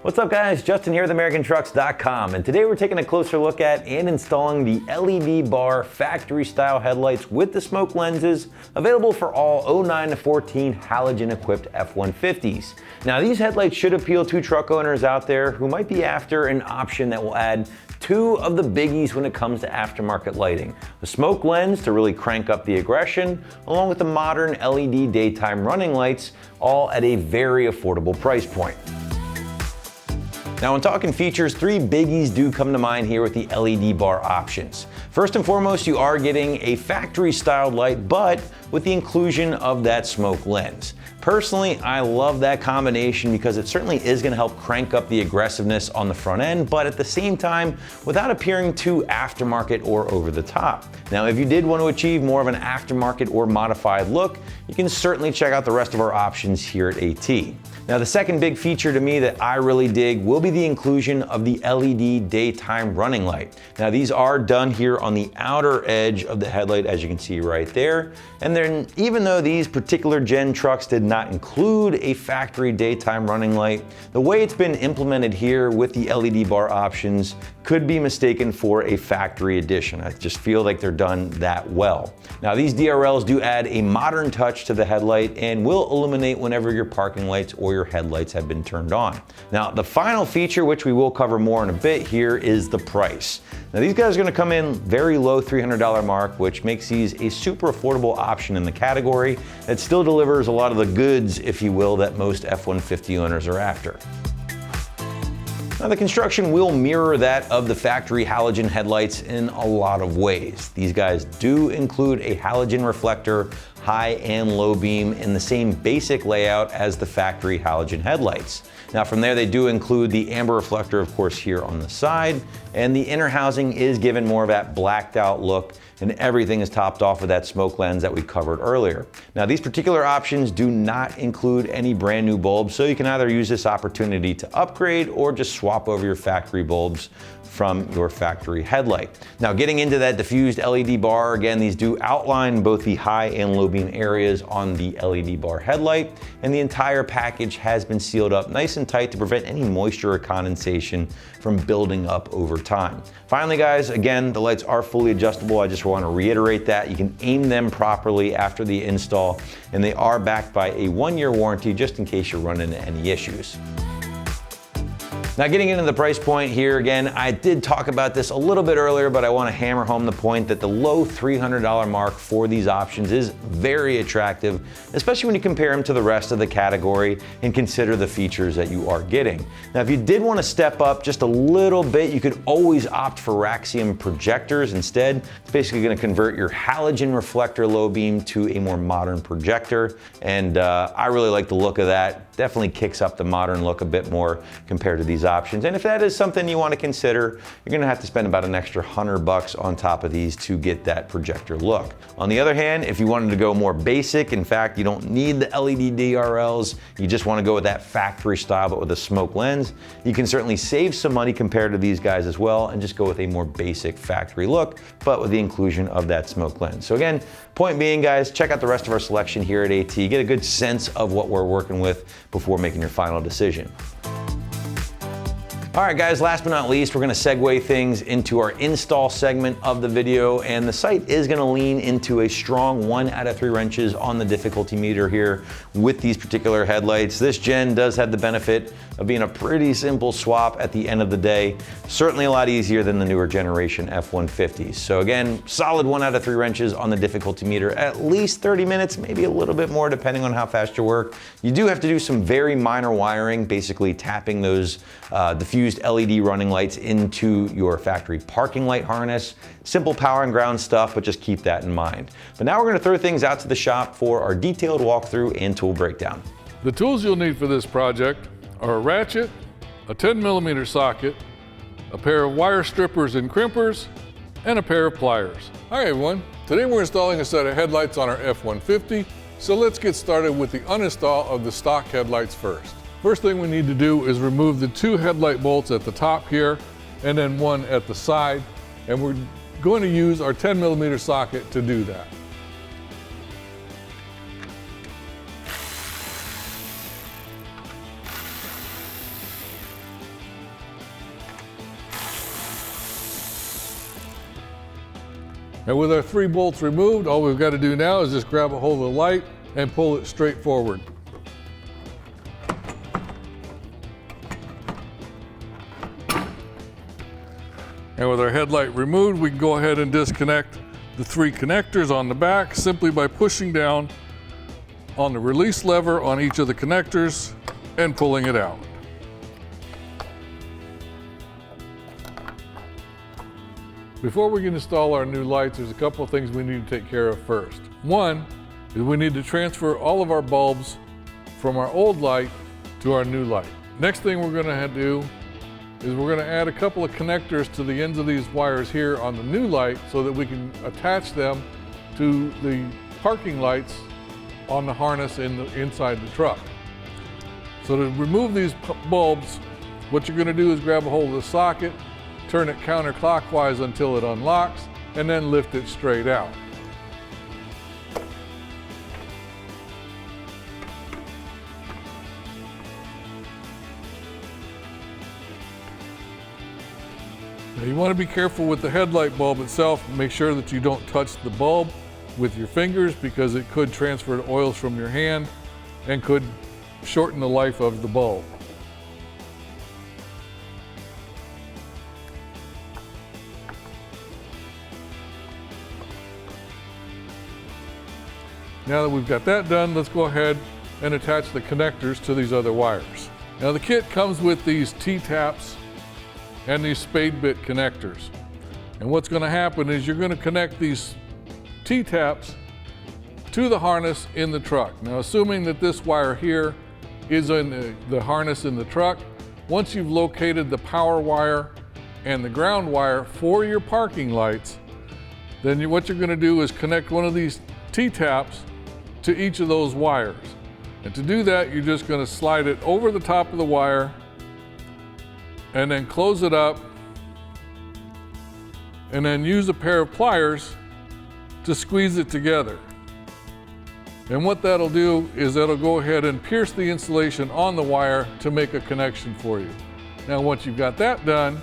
What's up guys, Justin here with AmericanTrucks.com, and today we're taking a closer look at and installing the LED bar factory style headlights with the smoke lenses available for all 09 to 14 halogen equipped F-150s. Now these headlights should appeal to truck owners out there who might be after an option that will add two of the biggies when it comes to aftermarket lighting. The smoke lens to really crank up the aggression, along with the modern LED daytime running lights, all at a very affordable price point. Now when talking features, three biggies do come to mind here with the LED bar options. First and foremost, you are getting a factory styled light, but with the inclusion of that smoke lens. Personally, I love that combination because it certainly is going to help crank up the aggressiveness on the front end, but at the same time, without appearing too aftermarket or over the top. Now, if you did want to achieve more of an aftermarket or modified look, you can certainly check out the rest of our options here at AT. Now, the second big feature to me that I really dig will be the inclusion of the LED daytime running light. Now, these are done here on the outer edge of the headlight, as you can see right there. And then, even though these particular gen trucks did not include a factory daytime running light, the way it's been implemented here with the LED bar options could be mistaken for a factory edition. I just feel like they're done that well. Now, these DRLs do add a modern touch to the headlight and will illuminate whenever your parking lights or your headlights have been turned on. Now, the final feature, which we will cover more in a bit here, is the price. Now, these guys are gonna come in very low $300 mark, which makes these a super affordable option in the category that still delivers a lot of the goods, if you will, that most F-150 owners are after. Now, the construction will mirror that of the factory halogen headlights in a lot of ways. These guys do include a halogen reflector, high and low beam, in the same basic layout as the factory halogen headlights. Now from there, they do include the amber reflector, of course, here on the side, and the inner housing is given more of that blacked out look, and everything is topped off with that smoke lens that we covered earlier. Now these particular options do not include any brand new bulbs, so you can either use this opportunity to upgrade or just swap over your factory bulbs from your factory headlight. Now getting into that diffused LED bar, again, these do outline both the high and low beam areas on the LED bar headlight, and the entire package has been sealed up nice and tight to prevent any moisture or condensation from building up over time. Finally guys, again, the lights are fully adjustable. I just want to reiterate that. You can aim them properly after the install, and they are backed by a 1-year warranty just in case you run into any issues. Now getting into the price point here, again, I did talk about this a little bit earlier, but I want to hammer home the point that the low $300 mark for these options is very attractive, especially when you compare them to the rest of the category and consider the features that you are getting. Now, if you did want to step up just a little bit, you could always opt for Raxium projectors instead. It's basically going to convert your halogen reflector low beam to a more modern projector, and I really like the look of that. Definitely kicks up the modern look a bit more compared to these options. And if that is something you want to consider, you're going to have to spend about an extra $100 on top of these to get that projector look. On the other hand, if you wanted to go more basic, in fact, you don't need the LED DRLs, you just want to go with that factory style but with a smoke lens, you can certainly save some money compared to these guys as well and just go with a more basic factory look, but with the inclusion of that smoke lens. So again, point being guys, check out the rest of our selection here at AT, get a good sense of what we're working with before making your final decision. All right guys, last but not least, we're gonna segue things into our install segment of the video, and the site is gonna lean into a strong 1 out of 3 wrenches on the difficulty meter here with these particular headlights. This gen does have the benefit of being a pretty simple swap at the end of the day. Certainly a lot easier than the newer generation F-150s. So again, solid 1 out of 3 wrenches on the difficulty meter, at least 30 minutes, maybe a little bit more depending on how fast you work. You do have to do some very minor wiring, basically tapping those diffused LED running lights into your factory parking light harness. Simple power and ground stuff, but just keep that in mind. But now we're gonna throw things out to the shop for our detailed walkthrough and tool breakdown. The tools you'll need for this project are a ratchet, a 10mm socket, a pair of wire strippers and crimpers, and a pair of pliers. Hi everyone, today we're installing a set of headlights on our F-150, so let's get started with the uninstall of the stock headlights first. First thing we need to do is remove the 2 headlight bolts at the top here, and then 1 at the side, and we're going to use our 10mm socket to do that. And with our 3 bolts removed, all we've got to do now is just grab a hold of the light and pull it straight forward. And with our headlight removed, we can go ahead and disconnect the 3 connectors on the back simply by pushing down on the release lever on each of the connectors and pulling it out. Before we can install our new lights, there's a couple of things we need to take care of first. One is we need to transfer all of our bulbs from our old light to our new light. Next thing we're going to do is we're going to add a couple of connectors to the ends of these wires here on the new light so that we can attach them to the parking lights on the harness inside the truck. So to remove these bulbs, what you're going to do is grab a hold of the socket, turn it counterclockwise until it unlocks, and then lift it straight out. Now you want to be careful with the headlight bulb itself. Make sure that you don't touch the bulb with your fingers because it could transfer to oils from your hand and could shorten the life of the bulb. Now that we've got that done, let's go ahead and attach the connectors to these other wires. Now the kit comes with these T-taps and these spade bit connectors. And what's going to happen is you're going to connect these T-taps to the harness in the truck. Now assuming that this wire here is in the harness in the truck, once you've located the power wire and the ground wire for your parking lights, then what you're going to do is connect one of these T-taps to each of those wires. And to do that, you're just going to slide it over the top of the wire and then close it up and then use a pair of pliers to squeeze it together. And what that'll do is that'll go ahead and pierce the insulation on the wire to make a connection for you. Now once you've got that done,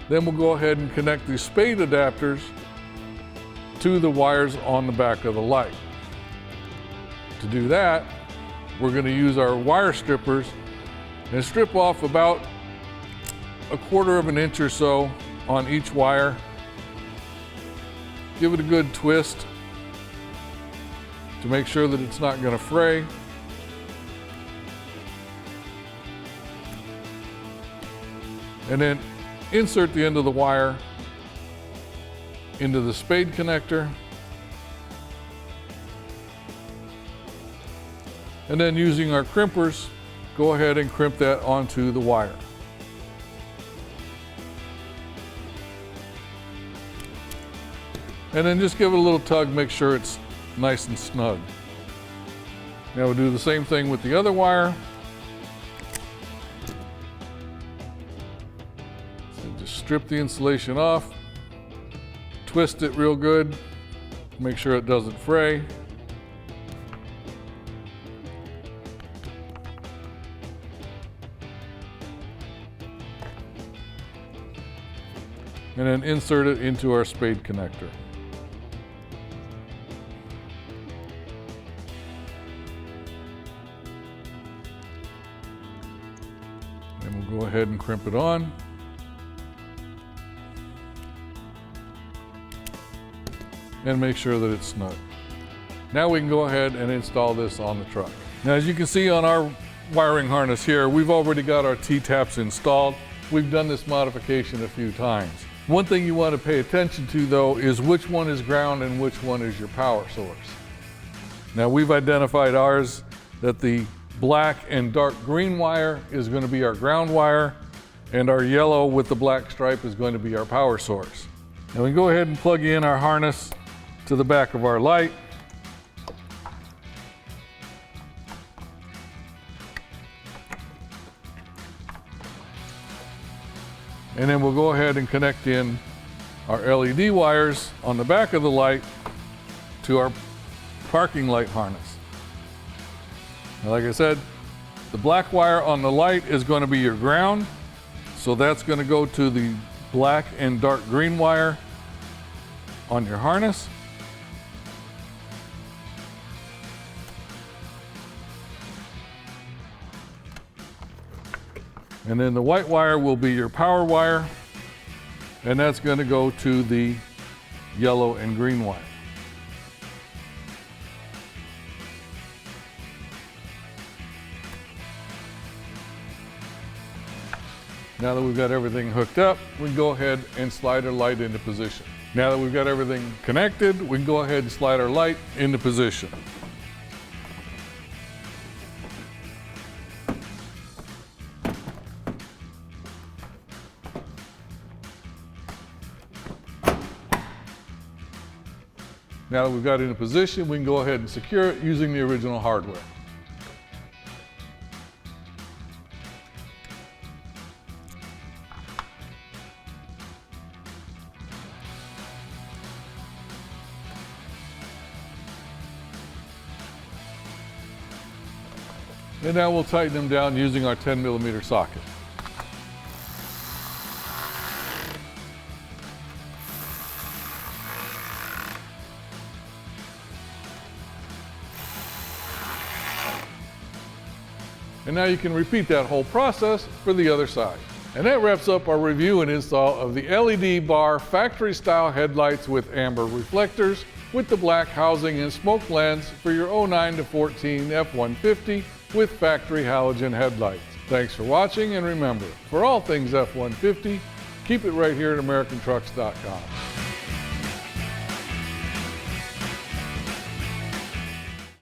then we'll go ahead and connect these spade adapters to the wires on the back of the light. To do that, we're going to use our wire strippers and strip off about 1/4 of an inch or so on each wire. Give it a good twist to make sure that it's not going to fray. And then insert the end of the wire into the spade connector. And then using our crimpers, go ahead and crimp that onto the wire. And then just give it a little tug, make sure it's nice and snug. Now we'll do the same thing with the other wire. So just strip the insulation off, twist it real good, make sure it doesn't fray. And then insert it into our spade connector. And we'll go ahead and crimp it on. And make sure that it's snug. Now we can go ahead and install this on the truck. Now as you can see on our wiring harness here, we've already got our T-taps installed. We've done this modification a few times. One thing you want to pay attention to though is which one is ground and which one is your power source. Now we've identified ours that the black and dark green wire is going to be our ground wire and our yellow with the black stripe is going to be our power source. Now we can go ahead and plug in our harness to the back of our light. And then we'll go ahead and connect in our LED wires on the back of the light to our parking light harness. Now, like I said, the black wire on the light is going to be your ground. So that's going to go to the black and dark green wire. on your harness. And then the white wire will be your power wire, and that's going to go to the yellow and green wire. Now that we've got everything hooked up, we can go ahead and slide our light into position. Now that we've got everything connected, we can go ahead and slide our light into position. Now that we've got it in position, we can go ahead and secure it using the original hardware. And now we'll tighten them down using our 10mm socket. And now you can repeat that whole process for the other side. And that wraps up our review and install of the LED bar factory style headlights with amber reflectors with the black housing and smoke lens for your 09 to 14 F-150 with factory halogen headlights. Thanks for watching, and remember, for all things F-150, keep it right here at AmericanTrucks.com.